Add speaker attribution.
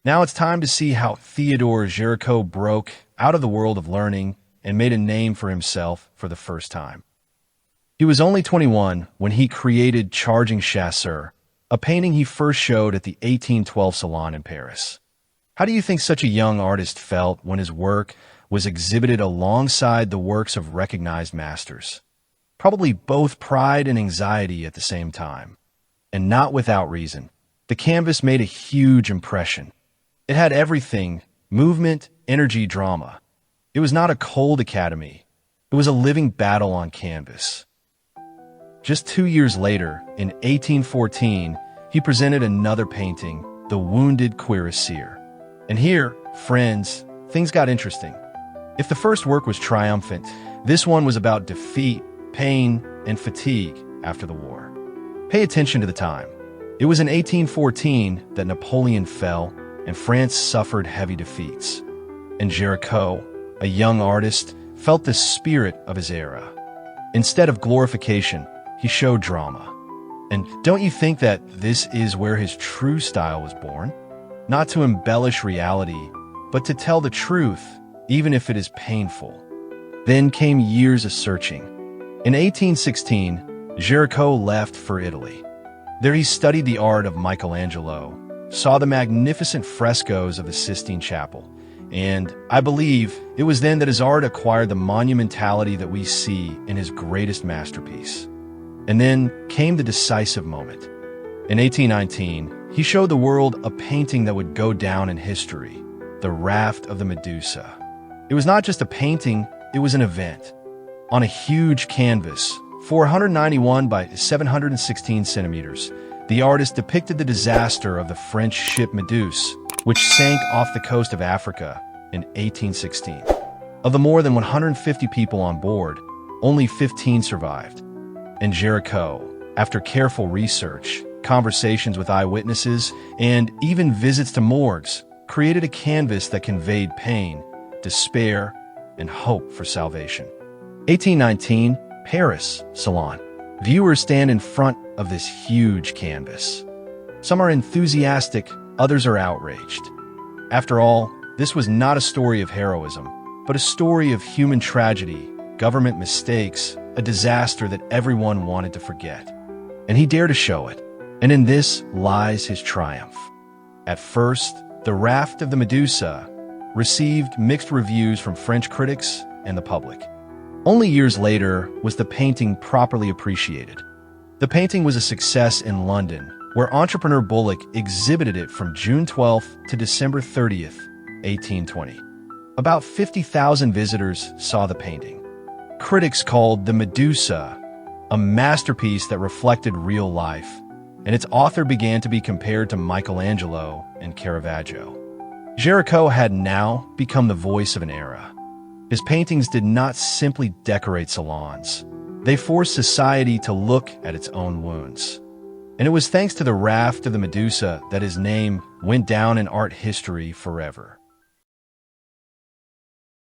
Speaker 1: Now it's time to see how Theodore Géricault broke out of the world of learning and made a name for himself for the first time. He was only 21 when he created Charging Cavalryman, a painting he first showed at the 1812 Salon in Paris. How do you think such a young artist felt when his work was exhibited alongside the works of recognized masters? Probably both pride and anxiety at the same time. And not without reason. The canvas made a huge impression. It had everything: movement, energy, drama. It was not a cold academy. It was a living battle on canvas. Just 2 years later, in 1814, he presented another painting, The Wounded Cuirassier. And here, friends, things got interesting. If the first work was triumphant, this one was about defeat, pain, and fatigue after the war. Pay attention to the time. It was in 1814 that Napoleon fell and France suffered heavy defeats. And Géricault, a young artist, felt the spirit of his era. Instead of glorification, he showed drama. And don't you think that this is where his true style was born? Not to embellish reality, but to tell the truth, even if it is painful. Then came years of searching. In 1816, Géricault left for Italy. There he studied the art of Michelangelo, saw the magnificent frescoes of the Sistine Chapel, and I believe it was then that his art acquired the monumentality that we see in his greatest masterpiece. And then came the decisive moment. In 1819, he showed the world a painting that would go down in history, the Raft of the Medusa. It was not just a painting, it was an event. On a huge canvas, 491 by 716 centimeters, the artist depicted the disaster of the French ship Medusa, which sank off the coast of Africa in 1816. Of the more than 150 people on board, only 15 survived. And Géricault, after careful research, conversations with eyewitnesses, and even visits to morgues, created a canvas that conveyed pain, despair, and hope for salvation. 1819, Paris, Salon. Viewers stand in front of this huge canvas. Some are enthusiastic, others are outraged. After all, this was not a story of heroism, but a story of human tragedy, government mistakes, a disaster that everyone wanted to forget. And he dared to show it. And in this lies his triumph. At first, the Raft of the Medusa received mixed reviews from French critics and the public. Only years later was the painting properly appreciated. The painting was a success in London, where entrepreneur Bullock exhibited it from June 12th to December 30th, 1820. About 50,000 visitors saw the painting. Critics called the Medusa a masterpiece that reflected real life, and its author began to be compared to Michelangelo and Caravaggio. Géricault had now become the voice of an era. His paintings did not simply decorate salons. They forced society to look at its own wounds. And it was thanks to the Raft of the Medusa that his name went down in art history forever.